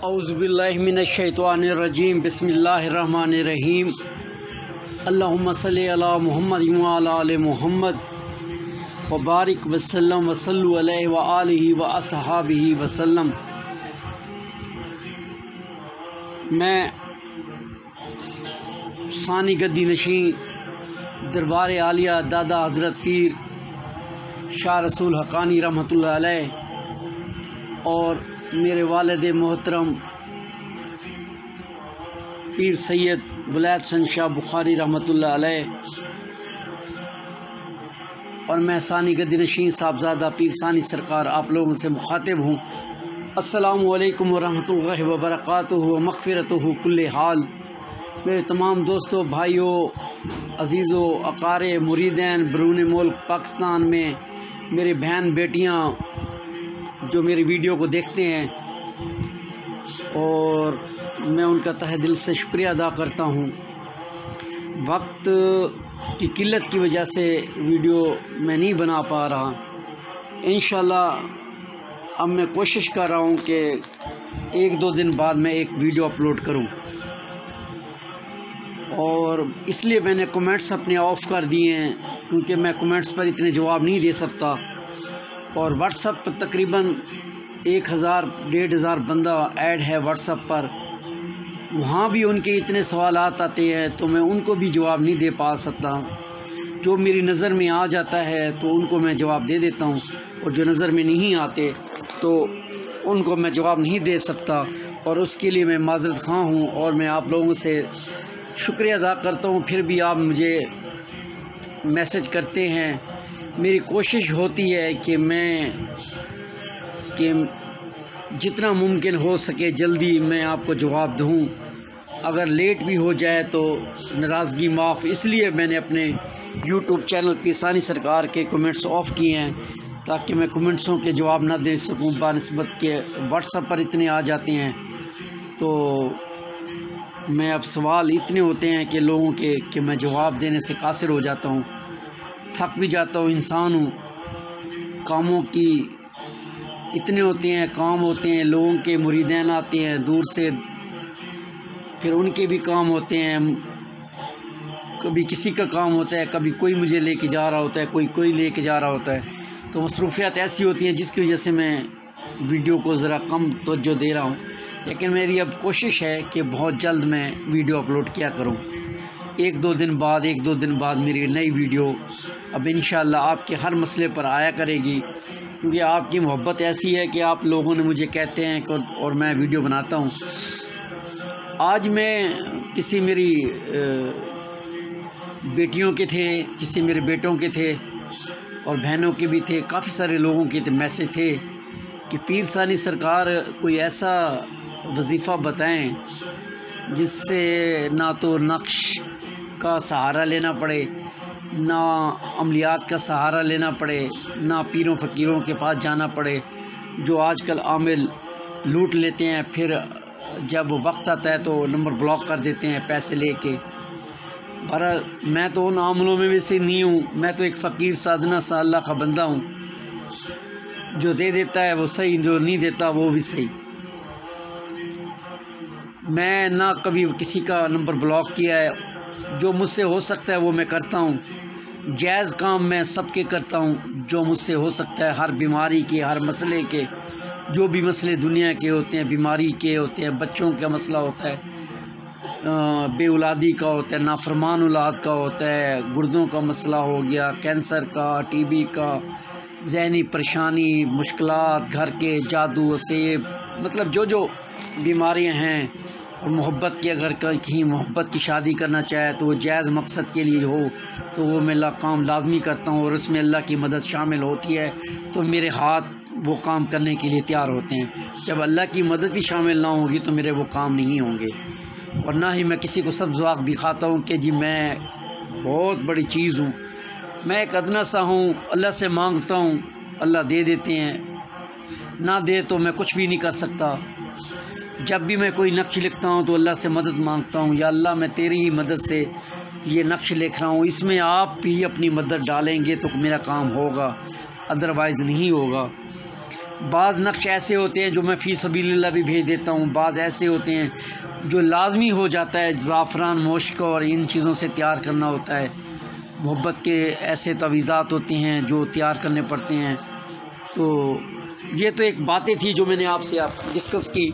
اعوذ باللہ من الشیطان الرجیم بسم اللہ الرحمن الرحیم اللہم صلی علی محمد وعلی آل محمد وبارک وسلم وصلوا علیہ وآلہ واصحابہ وسلم۔ میں ثانی گدی نشین دربار عالیہ دادا حضرت پیر شاہ رسول حقانی رحمۃ اللہ علیہ اور میرے والد محترم پیر سید ولایت حسن شاہ بخاری رحمۃ اللہ علیہ اور میں ثانی گدی نشین صاحبزادہ پیر ثانی سرکار آپ لوگوں سے مخاطب ہوں۔ السلام علیکم ورحمۃ اللہ وبرکاتہ و مغفرتہ کل حال۔ میرے تمام دوستوں، بھائیوں، عزیزوں، اقارب، مریدین بیرون ملک پاکستان میں، میرے بہن بیٹیاں جو میری ویڈیو کو دیکھتے ہیں، اور میں ان کا تہ دل سے شکریہ ادا کرتا ہوں۔ وقت کی قلت کی وجہ سے ویڈیو میں نہیں بنا پا رہا۔ انشاءاللہ اب میں کوشش کر رہا ہوں کہ ایک دو دن بعد میں ایک ویڈیو اپلوڈ کروں، اور اس لیے میں نے کمنٹس اپنے آف کر دیے ہیں کیونکہ میں کمنٹس پر اتنے جواب نہیں دے سکتا، اور واٹس ایپ پر تقریباً 1000-1500 بندہ ایڈ ہے واٹس ایپ پر، وہاں بھی ان کے اتنے سوالات آتے ہیں تو میں ان کو بھی جواب نہیں دے پا سکتا۔ جو میری نظر میں آ جاتا ہے تو ان کو میں جواب دے دیتا ہوں، اور جو نظر میں نہیں آتے تو ان کو میں جواب نہیں دے سکتا، اور اس کے لیے میں معذرت خواہ ہوں، اور میں آپ لوگوں سے شکریہ ادا کرتا ہوں۔ پھر بھی آپ مجھے میسج کرتے ہیں۔ میری کوشش ہوتی ہے کہ جتنا ممکن ہو سکے جلدی میں آپ کو جواب دوں۔ اگر لیٹ بھی ہو جائے تو ناراضگی معاف، اس لیے میں نے اپنے یوٹیوب چینل پہ ثانی سرکار کے کمنٹس آف کیے ہیں تاکہ میں کمنٹسوں کے جواب نہ دے سکوں، بنسبت کے واٹس ایپ پر اتنے آ جاتے ہیں تو میں اب سوال اتنے ہوتے ہیں کہ لوگوں کے کہ میں جواب دینے سے قاصر ہو جاتا ہوں، تھک بھی جاتا ہوں، انسان ہوں، کاموں کی اتنے ہوتے ہیں، کام ہوتے ہیں، لوگوں کے مریدین آتے ہیں دور سے، پھر ان کے بھی کام ہوتے ہیں، کبھی کسی کا کام ہوتا ہے، کبھی کوئی مجھے لے کے جا رہا ہوتا ہے، کوئی لے کے جا رہا ہوتا ہے، تو مصروفیات ایسی ہوتی ہیں جس کی وجہ سے میں ویڈیو کو ذرا کم توجہ دے رہا ہوں، لیکن میری اب کوشش ہے کہ بہت جلد میں ویڈیو اپلوڈ کیا کروں۔ ایک دو دن بعد میری نئی ویڈیو اب انشاءاللہ آپ کے ہر مسئلے پر آیا کرے گی، کیونکہ آپ کی محبت ایسی ہے کہ آپ لوگوں نے مجھے کہتے ہیں اور میں ویڈیو بناتا ہوں۔ آج میں کسی میری بیٹیوں کے تھے، کسی میرے بیٹوں کے تھے اور بہنوں کے بھی تھے، کافی سارے لوگوں کے میسج تھے کہ پیر ثانی سرکار کوئی ایسا وظیفہ بتائیں جس سے نہ تو نقش کا سہارا لینا پڑے، نہ عملیات کا سہارا لینا پڑے، نہ پیروں فقیروں کے پاس جانا پڑے جو آج کل عامل لوٹ لیتے ہیں، پھر جب وقت آتا ہے تو نمبر بلاک کر دیتے ہیں پیسے لے کے۔ بہرحال میں تو ان عاملوں میں سے نہیں ہوں، میں تو ایک فقیر سادنا سا اللہ کا بندہ ہوں، جو دے دیتا ہے وہ صحیح، جو نہیں دیتا وہ بھی صحیح۔ میں نہ کبھی کسی کا نمبر بلاک کیا ہے، جو مجھ سے ہو سکتا ہے وہ میں کرتا ہوں، جائز کام میں سب کے کرتا ہوں جو مجھ سے ہو سکتا ہے، ہر بیماری کے، ہر مسئلے کے، جو بھی مسئلے دنیا کے ہوتے ہیں، بیماری کے ہوتے ہیں، بچوں کا مسئلہ ہوتا ہے، بے اولادی کا ہوتا ہے، نافرمان اولاد کا ہوتا ہے، گردوں کا مسئلہ ہو گیا، کینسر کا، ٹی بی کا، ذہنی پریشانی، مشکلات، گھر کے جادو اسیب، مطلب جو بیماریاں ہیں، اور محبت کی، اگر کہیں محبت کی شادی کرنا چاہے تو وہ جائز مقصد کے لیے ہو تو وہ میں کام لازمی کرتا ہوں، اور اس میں اللہ کی مدد شامل ہوتی ہے تو میرے ہاتھ وہ کام کرنے کے لیے تیار ہوتے ہیں۔ جب اللہ کی مدد بھی شامل نہ ہوگی تو میرے وہ کام نہیں ہوں گے، اور نہ ہی میں کسی کو سبز ذوق دکھاتا ہوں کہ جی میں بہت بڑی چیز ہوں۔ میں ایک ادنا سا ہوں، اللہ سے مانگتا ہوں، اللہ دے دیتے ہیں، نہ دے تو میں کچھ بھی نہیں کر سکتا۔ جب بھی میں کوئی نقش لکھتا ہوں تو اللہ سے مدد مانگتا ہوں، یا اللہ میں تیری ہی مدد سے یہ نقش لکھ رہا ہوں، اس میں آپ بھی اپنی مدد ڈالیں گے تو میرا کام ہوگا، ادروائز نہیں ہوگا۔ بعض نقش ایسے ہوتے ہیں جو میں فی سبیل اللہ بھی بھیج دیتا ہوں، بعض ایسے ہوتے ہیں جو لازمی ہو جاتا ہے، زعفران مشک اور ان چیزوں سے تیار کرنا ہوتا ہے، محبت کے ایسے تعویذات ہوتے ہیں جو تیار کرنے پڑتے ہیں۔ تو یہ تو ایک باتیں تھی جو میں نے آپ سے ڈسکس کی۔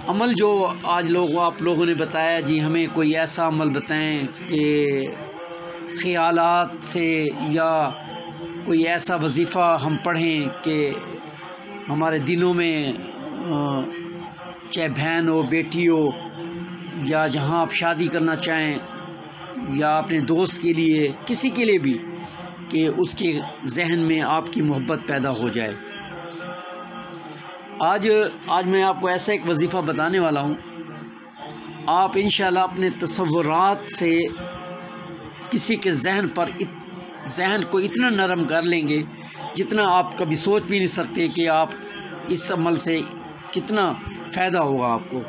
عمل جو آج آپ لوگوں نے بتایا جی، ہمیں کوئی ایسا عمل بتائیں کہ خیالات سے یا کوئی ایسا وظیفہ ہم پڑھیں کہ ہمارے دلوں میں چاہے بہن ہو، بیٹی ہو، یا جہاں آپ شادی کرنا چاہیں، یا اپنے دوست کے لیے، کسی کے لیے بھی، کہ اس کے ذہن میں آپ کی محبت پیدا ہو جائے۔ آج میں آپ کو ایسا ایک وظیفہ بتانے والا ہوں۔ آپ انشاءاللہ اپنے تصورات سے کسی کے ذہن کو اتنا نرم کر لیں گے جتنا آپ کبھی سوچ بھی نہیں سکتے کہ آپ اس عمل سے کتنا فائدہ ہوگا آپ کو۔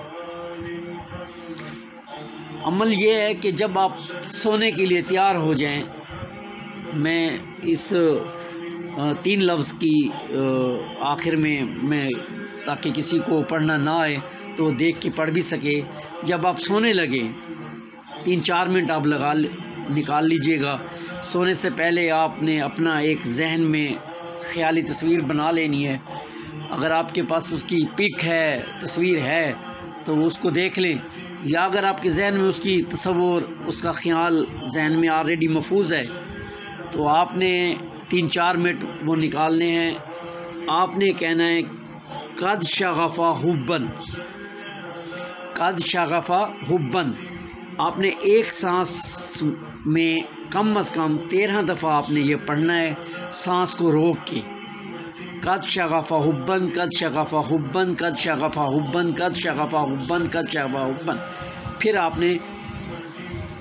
عمل یہ ہے کہ جب آپ سونے کے لیے تیار ہو جائیں، میں اس 3 لفظ کی آخر میں تاکہ کسی کو پڑھنا نہ آئے تو دیکھ کے پڑھ بھی سکے۔ جب آپ سونے لگیں 3-4 منٹ آپ نکال لیجئے گا۔ سونے سے پہلے آپ نے اپنا ایک ذہن میں خیالی تصویر بنا لینی ہے۔ اگر آپ کے پاس اس کی پک ہے، تصویر ہے، تو اس کو دیکھ لیں، یا اگر آپ کے ذہن میں اس کی تصور، اس کا خیال ذہن میں آلریڈی محفوظ ہے، تو آپ نے 3-4 منٹ وہ نکالنے ہیں۔ آپ نے کہنا ہے قد شغفا حبن، قد شغفا حبن۔ آپ نے ایک سانس میں کم از کم 13 دفعہ آپ نے یہ پڑھنا ہے، سانس کو روک کے۔ قد شغفا حبن، قد شغفا حبن، قد شغفا حبن، قد شغفا حبن، قد شغفا حبن۔ پھر آپ نے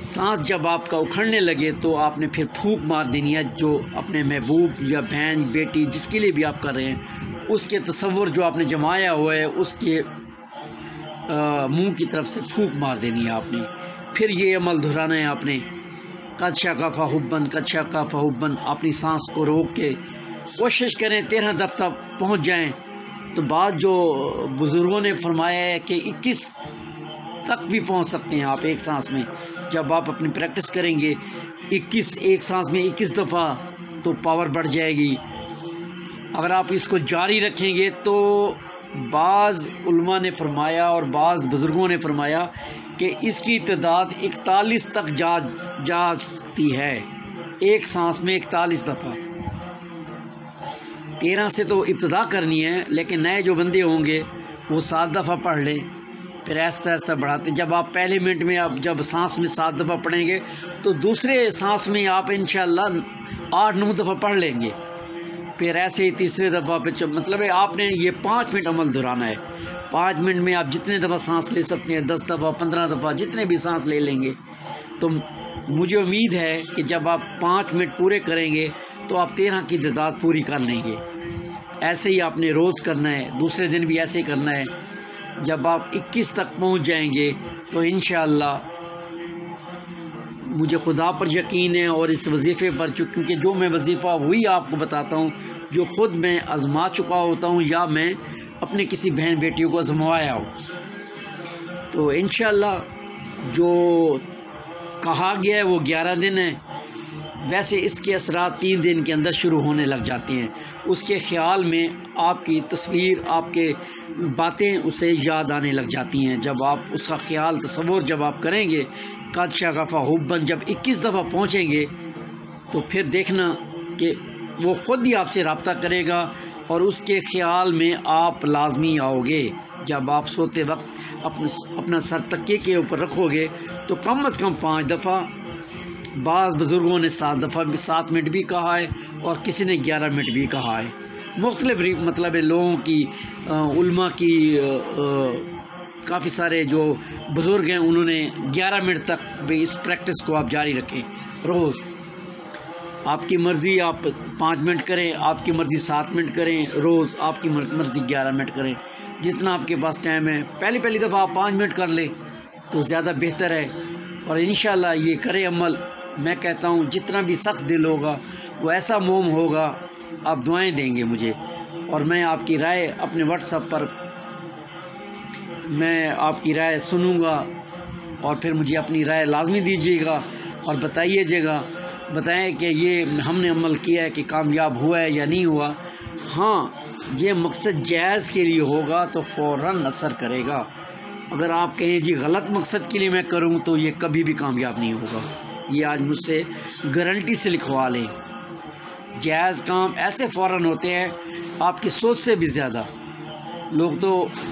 سانس جب آپ کا اکھڑنے لگے تو آپ نے پھر پھونک مار دینی ہے، جو اپنے محبوب یا بہن، بیٹی، جس کے لیے بھی آپ کر رہے ہیں، اس کے تصور جو آپ نے جمایا ہوا ہے اس کے منہ کی طرف سے پھونک مار دینی ہے آپ نے۔ پھر یہ عمل دہرانا ہے آپ نے، قد شغفا حبن، قد شغفا حبن۔ اپنی سانس کو روک کے کوشش کریں 13 دفعہ پہنچ جائیں۔ تو بعد جو بزرگوں نے فرمایا ہے کہ 21 تک بھی پہنچ سکتے ہیں آپ ایک سانس میں۔ جب آپ اپنی پریکٹس کریں گے ایک سانس میں 21 دفعہ تو پاور بڑھ جائے گی۔ اگر آپ اس کو جاری رکھیں گے تو بعض علماء نے فرمایا اور بعض بزرگوں نے فرمایا کہ اس کی تعداد 41 تک جا سکتی ہے، ایک سانس میں 41 دفعہ۔ 13 سے تو ابتدا کرنی ہے، لیکن نئے جو بندے ہوں گے وہ 7 دفعہ پڑھ لیں، پھر آہستہ آہستہ بڑھاتے۔ جب آپ پہلے منٹ میں جب سانس میں 7 دفعہ پڑھیں گے تو دوسرے سانس میں آپ انشاءاللہ 8-9 دفعہ پڑھ لیں گے، پھر ایسے ہی تیسرے دفعہ پہ مطلب ہے آپ نے یہ 5 منٹ عمل دہرانا ہے۔ 5 منٹ میں آپ جتنے دفعہ سانس لے سکتے ہیں، 10 دفعہ، 15 دفعہ، جتنے بھی سانس لے لیں گے، تو مجھے امید ہے کہ جب آپ 5 منٹ پورے کریں گے تو آپ 13 کی تعداد پوری کر لیں گے۔ ایسے ہی آپ نے روز کرنا ہے، دوسرے دن بھی ایسے ہی کرنا ہے۔ جب آپ 21 تک پہنچ جائیں گے تو انشاءاللہ مجھے خدا پر یقین ہے اور اس وظیفے پر، کیونکہ جو میں وظیفہ وہی آپ کو بتاتا ہوں جو خود میں آزما چکا ہوتا ہوں یا میں اپنے کسی بہن بیٹیوں کو آزمایا ہو۔ تو انشاءاللہ جو کہا گیا ہے وہ 11 دن ہے، ویسے اس کے اثرات 3 دن کے اندر شروع ہونے لگ جاتے ہیں۔ اس کے خیال میں آپ کی تصویر، آپ کے باتیں اسے یاد آنے لگ جاتی ہیں۔ جب آپ اس کا خیال، تصور جب آپ کریں گے قد شغفا حبن، جب 21 دفعہ پہنچیں گے تو پھر دیکھنا کہ وہ خود ہی آپ سے رابطہ کرے گا اور اس کے خیال میں آپ لازمی آؤ گے۔ جب آپ سوتے وقت اپنا سر تکیے کے اوپر رکھو گے تو کم از کم 5 دفعہ، بعض بزرگوں نے 7 دفعہ 7 منٹ بھی کہا ہے اور کسی نے 11 منٹ بھی کہا ہے۔ مختلف مطلب ہے لوگوں کی، علماء کی، کافی سارے جو بزرگ ہیں انہوں نے 11 منٹ تک بھی اس پریکٹس کو آپ جاری رکھیں روز۔ آپ کی مرضی آپ 5 منٹ کریں، آپ کی مرضی 7 منٹ کریں روز، آپ کی مرضی 11 منٹ کریں، جتنا آپ کے پاس ٹائم ہے۔ پہلی دفعہ آپ 5 منٹ کر لیں تو زیادہ بہتر ہے، اور انشاءاللہ یہ کرے عمل۔ میں کہتا ہوں جتنا بھی سخت دل ہوگا وہ ایسا موم ہوگا، آپ دعائیں دیں گے مجھے، اور میں آپ کی رائے اپنے واٹس ایپ پر میں آپ کی رائے سنوں گا، اور پھر مجھے اپنی رائے لازمی دیجیے گا اور بتائیں کہ یہ ہم نے عمل کیا ہے کہ کامیاب ہوا ہے یا نہیں ہوا۔ ہاں، یہ مقصد جائز کے لیے ہوگا تو فوراً اثر کرے گا۔ اگر آپ کہیں جی غلط مقصد کے لیے میں کروں تو یہ کبھی بھی کامیاب نہیں ہوگا۔ یہ آج مجھ سے گارنٹی سے لکھوا لیں۔ جائز کام ایسے فوراً ہوتے ہیں آپ کی سوچ سے بھی زیادہ۔ لوگ تو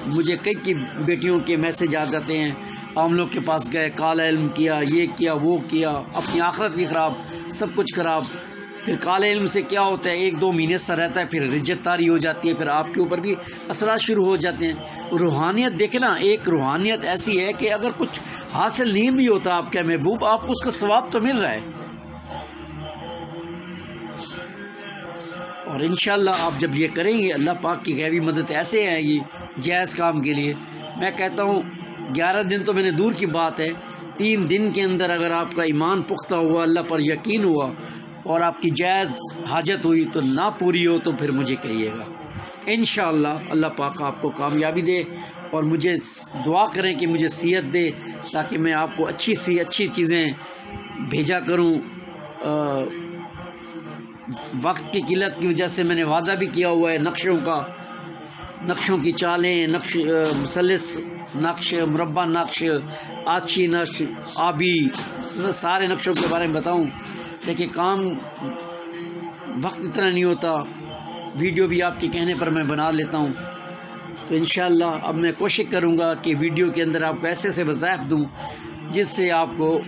مجھے کئی بیٹیوں کے میسج آ جاتے ہیں، ہم لوگ کے پاس گئے، کالا علم کیا، یہ کیا، وہ کیا، اپنی آخرت بھی خراب، سب کچھ خراب۔ پھر کالے علم سے کیا ہوتا ہے، 1-2 مہینے سے رہتا ہے، پھر رجت طاری ہو جاتی ہے، پھر آپ کے اوپر بھی اثرات شروع ہو جاتے ہیں۔ روحانیت دیکھیں نا، ایک روحانیت ایسی ہے کہ اگر کچھ حاصل نہیں بھی ہوتا آپ کا محبوب، آپ کو اس کا ثواب تو مل رہا ہے۔ اور انشاءاللہ آپ جب یہ کریں گے، اللہ پاک کی غیبی مدد ایسے آئے گی جائز کام کے لیے۔ میں کہتا ہوں 11 دن تو میں نے دور کی بات ہے، 3 دن کے اندر اگر آپ کا ایمان پختہ ہوا، اللہ پر یقین ہوا اور آپ کی جائز حاجت ہوئی تو نہ پوری ہو تو پھر مجھے کہیے گا۔ انشاءاللہ اللہ پاک آپ کو کامیابی دے، اور مجھے دعا کریں کہ مجھے صحت دے تاکہ میں آپ کو اچھی چیزیں بھیجا کروں۔ وقت کی قلت کی وجہ سے میں نے وعدہ بھی کیا ہوا ہے نقشوں کی چالیں، مثلث نقش، مربع نقش، آچھی نقش، آبی، سارے نقشوں کے بارے میں بتاؤں، لیکن کام وقت اتنا نہیں ہوتا۔ ویڈیو بھی آپ کے کہنے پر میں بنا لیتا ہوں، تو انشاءاللہ اب میں کوشش کروں گا کہ ویڈیو کے اندر آپ کو ایسے وظائف دوں جس سے آپ کو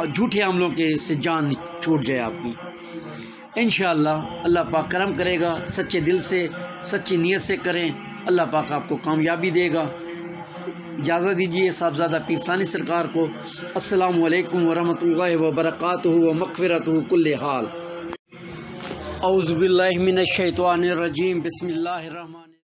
جھوٹے عملوں کے سے جان چھوٹ جائے آپ کی۔ انشاءاللہ اللہ پاک کرم کرے گا، سچے دل سے، سچی نیت سے کریں، اللہ پاک آپ کو کامیابی دے گا۔ اجازت دیجیے صاحبزادہ پیر ثانی سرکار کو۔ السلام علیکم ورحمۃ اللہ وبرکاتہ ومغفرتہ کل حال۔ اعوذ باللہ من الشیطان الرجیم، بسم اللہ الرحمن